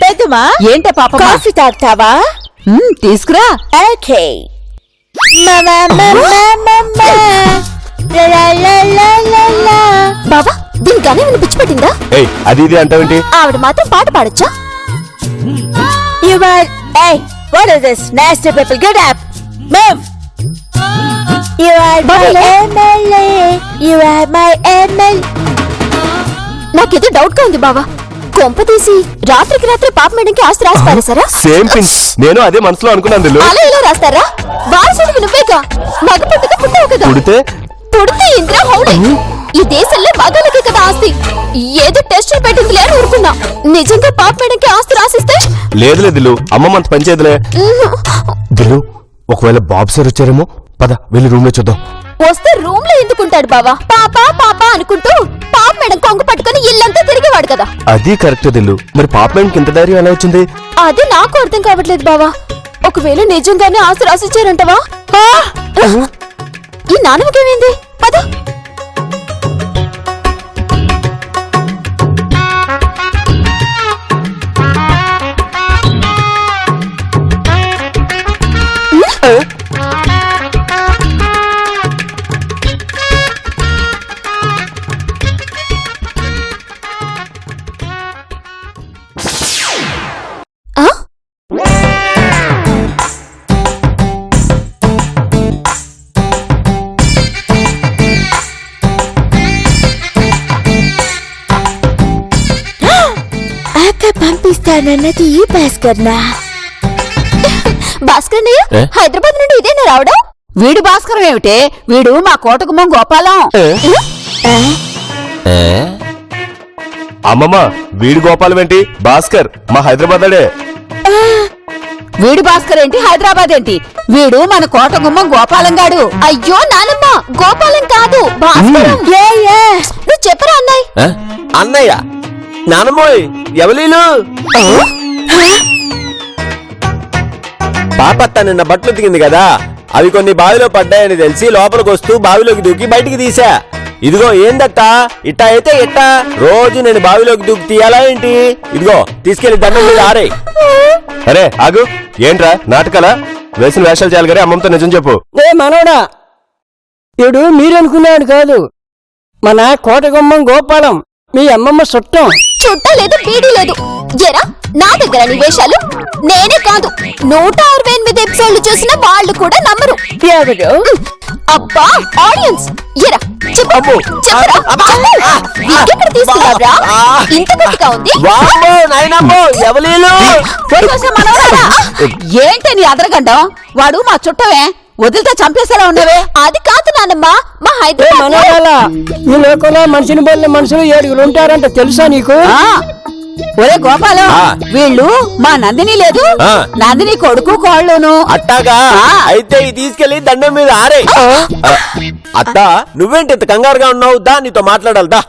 పెద్దమా ఏంటే పాప కాఫీ తాగుతావా? తీసుకురా. ఓకే. బాబా దీని గానే పిచ్చి పట్టిందా? అది ఇది అంటావేంటి? ఆవిడ మాత్రం పాట పాడొచ్చా? What is this nasty people? Get up! Move! You are my MLA. You are my MLA. నాకేదో డౌట్ గా ఉంది బావా. కొంప తీసి రాత్రికి రాత్రి పాప మేడంకి ఆస్తి రాసి పారేశారా? Same thing. నేను అదే మనసులో అనుకున్నాను. అలా ఇలా రాస్తారా? వారసుడివి నువ్వేగా. మగ పుట్టుక పుట్టావు కదా. పుడితే ఇంద్ర హౌడే. ఈ దేశంలో మగాళ్ళకి కదా ఆస్తి. ఏదో టెస్ట్ పెట్టింది లేని ఊరుకున్నా. నిజంగా పాప మేడంకి ఆస్తి రాసిస్తే? లేదు దిల్లు, అమ్మమ్మ అంత పనిచేయదులే. దిల్లు, ఒకవేళ బాబు సార్ వచ్చారేమో. పద వెళ్ళి రూమ్ లో చూద్దాం. వస్తే రూమ్ లో ఎందుకుంటాడు బావా? పాపా పాపా అనుకుంటూ పాప మేడం కొంగు పట్టుకుని ఇల్లంతా తిరిగేవాడు కదా. అది కరెక్ట్ దిల్లు. మరి పాప మేడంకి ఇంత ధైర్యం ఎలా వచ్చింది? అది నాకు అర్థం కావట్లేదు బావా. ఒకవేళ నిజంగానే ఆస్తి రాసిచ్చారంటవా? ఈ నాన్నకేమైంది? పద. పంపిస్తానన్నది ఈ భాస్కర్ హైదరాబాద్ నుండి ఇదేనా రావడం? వీడు భాస్కరం ఏమిటే? వీడు మా కోటగుమ్మం గోపాలం. అమ్మమ్మ, వీడు గోపాలం ఏంటి? భాస్కర్ మా హైదరాబాద్ అడే. వీడు భాస్కర్ ఏంటి? హైదరాబాద్ ఏంటి? వీడు మన కోటగుమ్మం గోపాలం గాడు. అయ్యో నానమ్మ, గోపాలం కాదు భాస్కరం. నువ్వు చెప్పరా అన్నయ్య? అన్నయ్య నానమ్మోయ్ ఎవలీలు? పాపత్త నిన్న బట్టలు ఉతికింది కదా, అవి కొన్ని బావిలో పడ్డాయని తెలిసి లోపలికి వస్తూ బావిలోకి దూకి బయటికి తీసా. ఇదిగో ఏందత్తా, ఇట్టా అయితే ఎట్టా? రోజు నేను బావిలోకి దూకి తీయాలా ఏంటి? ఇదిగో తీసుకెళ్లి దండం మీద ఆరే. అరే ఆగు, ఏంట్రా నాటకాలా? వేసిన వేషాలు చేయాలి కానీ అమ్మమ్మతో నిజం చెప్పు. ఏ మనోడా, ఇడు మీరనుకున్నాడు కాదు, మన కోటగుమ్మం గోపాలం, మీ అమ్మమ్మ చుట్టం. చుట్టలేదు, బీడీ లేదు. ఎరా నా దగ్గర నీ వేషాలు? నేనే కాదు, 168 ఎపిసోడ్లు చూసిన వాళ్ళు కూడా నమ్మరు. అబ్బా ఆడియన్స్, ఎరా చెప్పు ఎక్కడ తీసుకున్నావురా? ఇంత గట్టిగా ఉంది. ఏంటి నీ అదరగండం? వాడు మా చుట్టమే, వదిలితే చంపేసేలా ఉన్నవే. అది కాదు నానమ్మ, మా హైదరాబాద్ ఈ లోకంలో మనిషిని పోలిన మనుషులు 7 ఉంటారంట, తెలుసా నీకు? ఒరే గోపాలం, వీళ్ళు మా నందిని లేదు, నందిని కొడుకు కోళ్ళును. అట్టాగా? అయితే ఇది తీసుకెళ్లి దండం మీద ఆరే. అత్త నువ్వేంటి ఇంత కంగారుగా ఉన్నావు? దా నీతో మాట్లాడాలదా.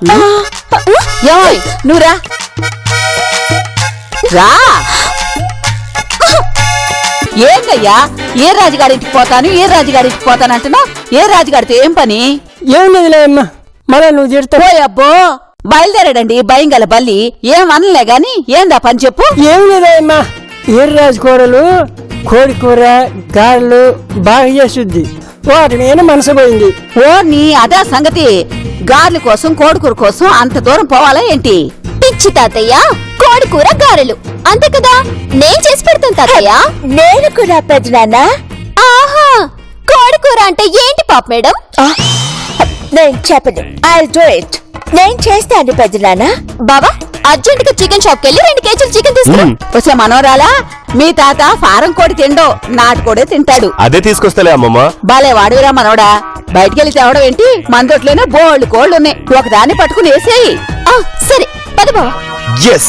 నువ్వురా రా. ఏంటయ్యా, ఏ రాజుగారింటికి పోతాను, ఏ రాజుగారింటికి పోతాను అంటున్నావు? ఏ రాజుగారితో ఏం పని? ఏం లేదులే అమ్మా, మళ్ళా నువ్వు చేస్తావు. అబ్బో బయలుదేరాడండి భయం గల బల్లి. ఏం అనలే గాని ఏందా పని చెప్పు. ఏం లేదమ్మా, ఏర్రాజు కూరలు, కోడి కూర, గారెలు బాగా చేస్తుంది. వాటి మీద మనసు పోయింది. ఓ నీ అదా సంగతి. గారెల కోసం కోడికూర కోసం అంత దూరం పోవాలా ఏంటి? పిచ్చి తాతయ్య, కోడి కూర గారెలు అంతే కదా, నేను చేసి పెడతాను తాతయ్య. నేను కూడా పెద్దనాన్న. ఆహా, కోడి కూర అంటే ఏంటి పాప మేడం? నేను చెప్పదు. I do it. నేను చేస్తాను పెద్దనాన్న. బాబా అర్జెంట్ గా చికెన్ షాప్ కెళ్ళి 2 కేజీలు చికెన్ తీసుకురా. వచ్చే మనోరాలా, మీ తాత ఫారం కోడి తిండో, నాటుకోడే తింటాడు. అదే తీసుకొస్తలే అమ్మమ్మ. బాలే వాడివిరా మనోడా. బయటికెళ్ళి తేవడం ఏంటి? మన తోటలోనే బోల్డ్ కోళ్ళు ఉన్నాయి, ఒకదాన్ని పట్టుకుని వేసేయి. సరే పద బావా. yes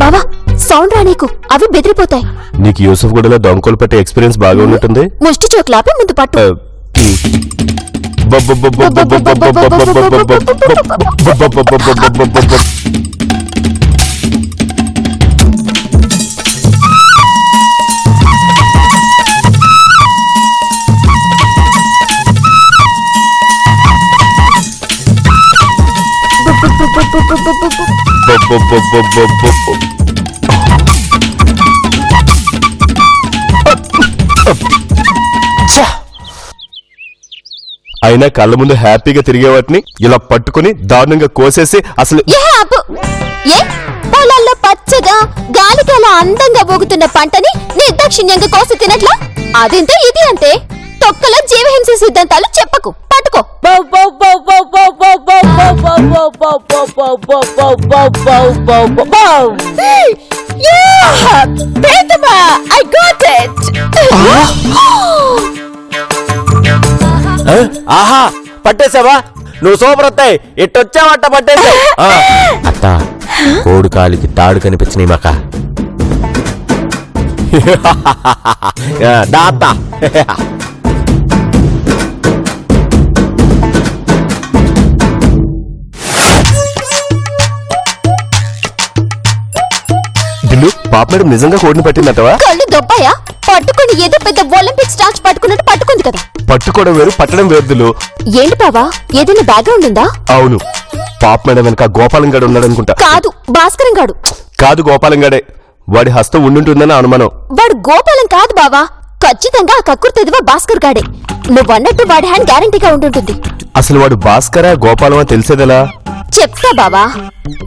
బావా సౌండ్ రా, నీకు అవి బెదిరిపోతాయి. నీకు యూసుఫ్ గూడలో దొంగలు పెట్టే ఎక్స్పీరియన్స్ బాగా ఉన్నట్టుంది. ముష్టి చోట్లాపి ముందు పట్టు. అబ్బబ్బబ్బబ్బబ్బబ్బ. ఛ! అయినా కళ్ళ ముందు హ్యాపీగా తిరిగే వాటిని ఇలా పట్టుకుని దారుణంగా కోసేసి అసలు ఏ ఆపు ఏ పొలాల్లో పచ్చగా గాలికి అలా అందంగా ఊగుతున్న పంటని నిర్దాక్షిణ్యంగా కోసి తినట్లా అదింత ఇది అంతే తొక్కలో జీవహింస సిద్ధాంతాలు చెప్పకు పట్టుకో ఆహా పట్టేసావా నువ్వు సూపర్ వస్తాయి ఇట్టొచ్చావట్ట పట్టేసావు అత్త కోడి కాలికి తాడు కనిపించినాయి మాక దాత దిల్లు పాప మేడం నిజంగా కోడిని పట్టిందటవా? కళ్ళు దొబ్బాయా పట్టుకుని ఏదో పెద్ద ఒలింపిక్ స్టార్చ్ పట్టుకున్నట్టు పట్టుకుంది కదా పట్టుకోవడం వేరు పట్టడం వేరు దిల్లు. ఏంటి బావా ఏదైనా బ్యాక్గ్రౌండ్ ఉందా అవును పాప మేడం వెనక గోపాలం గడు ఉన్నాడనుకుంటా. కాదు భాస్కరం గాడు కాదు గోపాలం గడే, వాడి హస్తం ఉండుంటుందని అనుమానం. వాడు గోపాలం కాదు బావా ఖచ్చితంగా ఆ కక్కుర్తెదివా భాస్కర్ గాడే నువ్వన్నట్టు వాడి హ్యాండ్ గ్యారంటీగా ఉంటుంటుంది. అసలు వాడు భాస్కరా గోపాలమా తెలిసేదెలా? చెప్తా బావా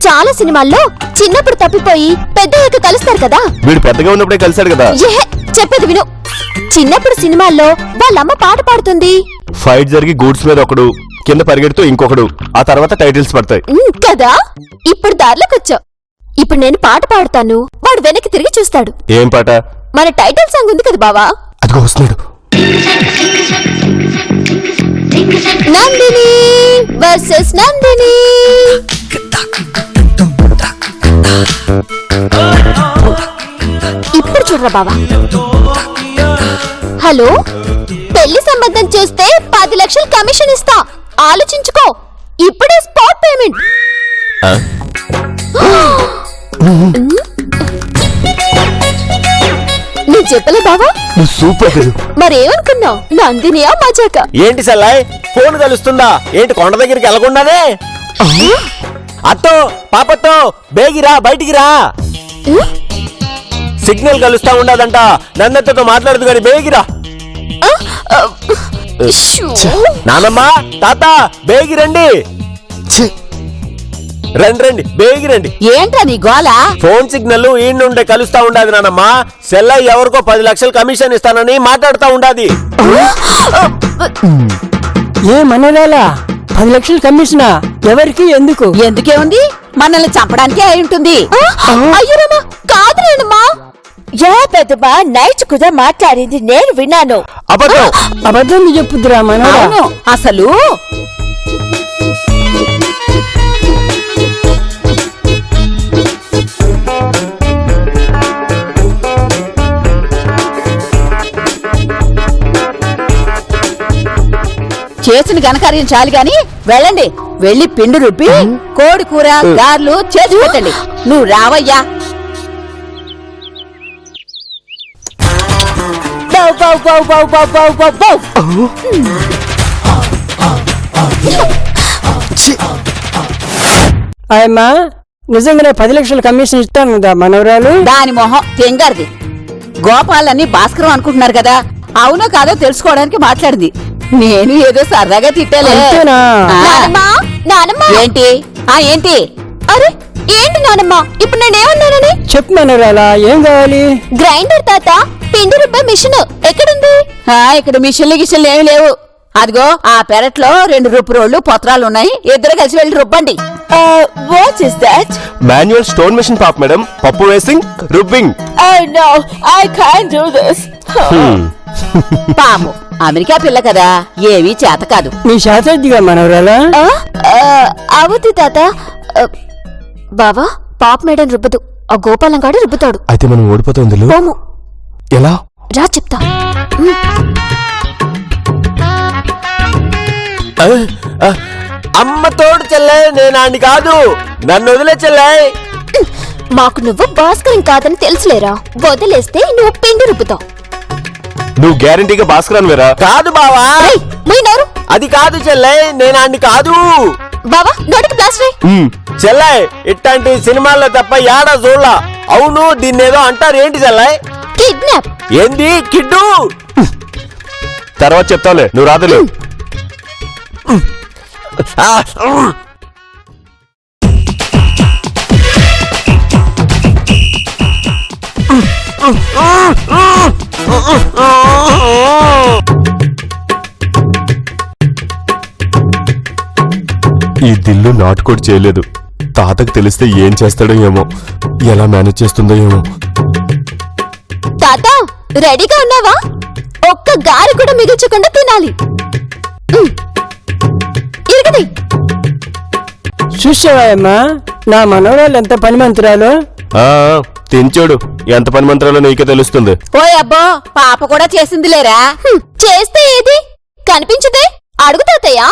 చాలా సినిమాల్లో చిన్నప్పుడు తప్పిపోయి పెద్దయ్యాక కలుస్తారు కదా. వీడు పెద్దగా ఉన్నప్పుడే కలిశాడు కదా. ఏహే చెప్పేది విను చిన్నప్పుడు సినిమాల్లో వాళ్ళమ్మ పాట పాడుతుంది ఫైట్ జరిగి గూడ్స్ మీద ఒకడు కింద పరిగెడుతూ ఇంకొకడు ఆ తర్వాత టైటిల్స్ పడతాయి కదా. ఇప్పుడు దారిలోకొచ్చావు. ఇప్పుడు నేను పాట పాడతాను వాడు వెనక్కి తిరిగి చూస్తాడు. ఏం పాట? మన టైటిల్ సాంగ్ ఉంది కదా బావా. అదిగో వస్తున్నాడు. నందిని వర్సెస్ నందిని. ఇప్పుడు చూడరా బావా. హలో పెళ్లి సంబంధం చూస్తే 10 లక్షలు కమిషన్ ఇస్తా ఆలోచించుకో. ఇప్పుడే స్పాట్ పేమెంట్. నేను చెప్పలే బావా. నువ్వు సూపర్ దిల్లు. మరేమనుకున్నావు నందినియా మజాక. ఏంటి సల్లాయ్ ఫోన్ కలుస్తుందా ఏంటి కొండ దగ్గరికి వెళ్ళకుండానే? అత్తో పాపతో బేగిరా బయటికి రా. సిగ్నల్ కలుస్తా ఉండదంట నన్నతో మాట్లాడదు కానీ బేగిరా. నానమ్మ తాత బేగిరండి రండి రండి బేగిరండి. ఏంట్రా నీ గోల? ఫోన్ సిగ్నల్ ఈ నుండే కలుస్తా ఉండాది నానమ్మ. సెల్లయ్య ఎవరికో 10 లక్షలు కమిషన్ ఇస్తానని మాట్లాడుతా ఉండాది. ఏ మనరాలా 10 లక్షలు కమిషనా ఎవరికి ఎందుకు? ఎందుకేముంది మనల్ని చంపడానికే అయి ఉంటుంది. అయ్యరమ్మా కాదురేనమ్మా. ఏ పెద్దమ్మా నైట్ కూడా మాట్లాడింది నేను విన్నాను. అబద్ధం. అబద్ధం చెప్పుద్దురా మనరా. అవును అసలు చేసిన ఘనకార్యం చాలు గాని వెళ్ళండి. వెళ్ళి పిండి రుబ్బి కోడి కూర గార్లు చేసి పెట్టండి. నువ్వు రావయ్యా. ఆయమ్మా నిజంగానే 10 లక్షలు కమిషన్ ఇస్తాను కదా మనవరాలు. దాని మొహం తెంగారిది. గోపాలని భాస్కరం అనుకుంటున్నారు కదా, అవునో కాదో తెలుసుకోవడానికి మాట్లాడింది. నేను ఏదో సరదాగా తిట్టాలే. అంతేనా? ఆ, నానమ్మా నానమ్మా. ఏంటి ఏంటి? అరే ఏంటి నానమ్మా ఇప్పుడు నేనేమన్నానని? చెప్పు మనవరాలా ఏం కావాలి? గ్రైండర్ తాత పిండి రుబ్బే మిషన్ ఎక్కడుంది? ఇక్కడ మిషన్లు గిషన్లు ఏమి లేవు. అదిగో ఆ పెరట్లో 2 రుబ్బు రోళ్లు పొత్రాలు ఉన్నాయి. ఇద్దరు కలిసి వెళ్ళి రుబ్బండి. What is that? Manual stone machine పాప మేడం. పప్పు వేసింగ్ రుబ్బింగ్. Oh no, I can't do this. పాము అమెరికా పిల్ల కదా ఏమీ చేత కాదు. నీ శాతద్దిగా మనవరాలా. అవుతి తాత. బావా పాప మేడం రుబ్బదు ఆ గోపాలం గాడు రుబ్బుతాడు. అయితే మనం ఓడిపోతాం దిల్లు. పోము ఎలా? రా చెప్తా. అమ్మ తోడు చెల్లె నేను ఆడిని కాదు నన్ను వదిలే చెల్లె. మాకు నువ్వు భాస్కరం కాదని తెలుసులేరా. వదిలేస్తే నువ్వు పిండి రుబ్బుతావు. నువ్వు గ్యారంటీగా భాస్కరాన్ వేరా? కాదు బావా మీ నోరు. అది కాదు చెల్లె నేను ఆడిని కాదు. బావా గడికి ప్లాస్టర్ చెల్లాయ్ ఇట్లాంటి సినిమాల్లో తప్ప యాడా చూడలా. అవును దీన్ని ఏదో అంటారు, ఏంటి చెల్లాయ్? కిడ్నాప్. ఏంది కిడ్డు? తర్వాత చెప్తావులే, నువ్వు రాదులే. ఈ దిల్లు నాటుకోడి చేయలేదు. తాతకు తెలిస్తే ఏం చేస్తాడో ఏమో, ఎలా మేనేజ్ చేస్తుందో ఏమో. తాత రెడీగా ఉన్నావా? ఒక్క గారి కూడా మిగిల్చకుండా తినాలి. ఇరగది. చూసావాయమ్మా నా మనవరాలు ఎంత పని మంత్రాలు. తించోడు ఎంత పని మంత్రాలో నీకే తెలుస్తుంది. ఓయ్ అబ్బో, పాప కూడా చేసింది లేరా? చేస్తే ఏది కనిపించదే? అడుగు తాతయ్య.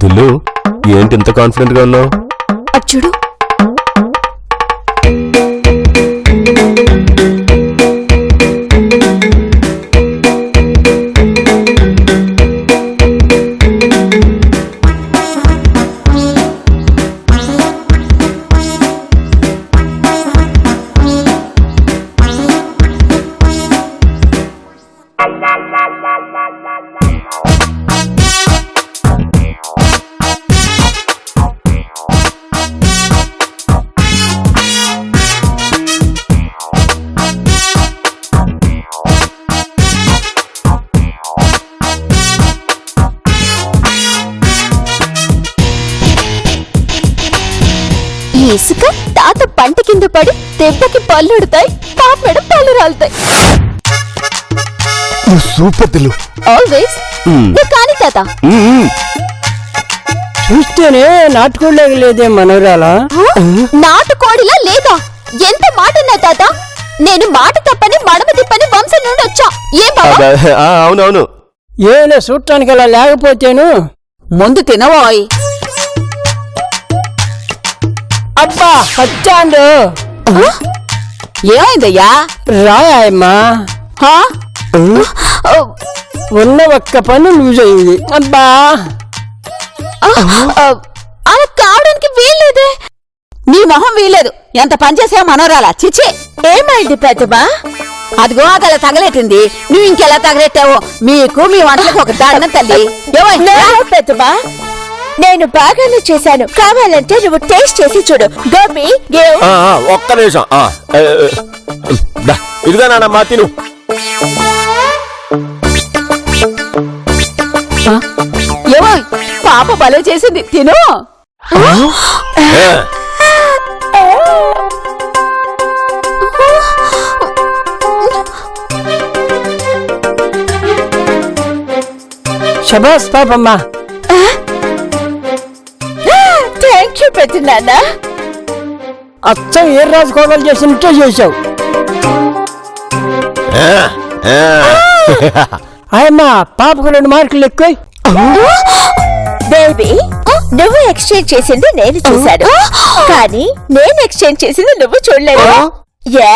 దిల్లు ఏంటి ఇంత కాన్ఫిడెంట్ గా ఉన్నావు? అచ్చుడు. ఇసుక తాత పంట కింద పడి దెబ్బకి పళ్ళుడతాయి, పాపడ పళ్ళు రాలుతాయి. సూపర్ దిల్లు. ఆల్వేస్ కానీ తాత. చూస్తేనే నాటుకోలేక లేదే మనవరాలా. నాటుకోడిలా లేదా? ఎంత మాట నా తాత. నేను మాట తప్పని మడమ తిప్పని వంశం నుండి వచ్చా. ఏ బాబా? అవునవును. ఏమైనా చూడటానికి అలా లేకపోతేను. ముందు తినవోయ్. అబ్బా వచ్చాండు. ఏమైందయ్యా? రాయమ్మా ఉన్న ఒక్క పని లూజ్ అయింది. అబ్బా అలా కావడానికి వీల్లేదే. నీ మొహం వీలేదు. ఎంత పని చేసావు మనోరాలా. చిచి, ఏమైంది పెద్దమా? అదిగో అలా తగలెట్టింది. నువ్వు ఇంకెలా తగలెట్టావో. మీకు మీ వంటలకు ఒక దండం తల్లి. పెద్దమా నేను బాగానే చేశాను. కావాలంటే నువ్వు టేస్ట్ చేసి చూడు. గోపి ఒక్క నిమిషం. ఇదిగా నానమ్మా తిను. ఏమో పాప బలే చేసింది, తిను. శబాస్ పాపమ్మా. థ్యాంక్ యూ పెద్దనాన్న. అచ్చం ఏ రాజు కోడలు చేసినట్టే చేశావు. ఆయమ్మా పాపకు 2 మార్కులు ఎక్కువ. బేబీ నువ్వు ఎక్స్చేంజ్ చేసింది నేను చూశాను, కానీ నేను ఎక్స్చేంజ్ చేసింది నువ్వు చూడలేదు. యా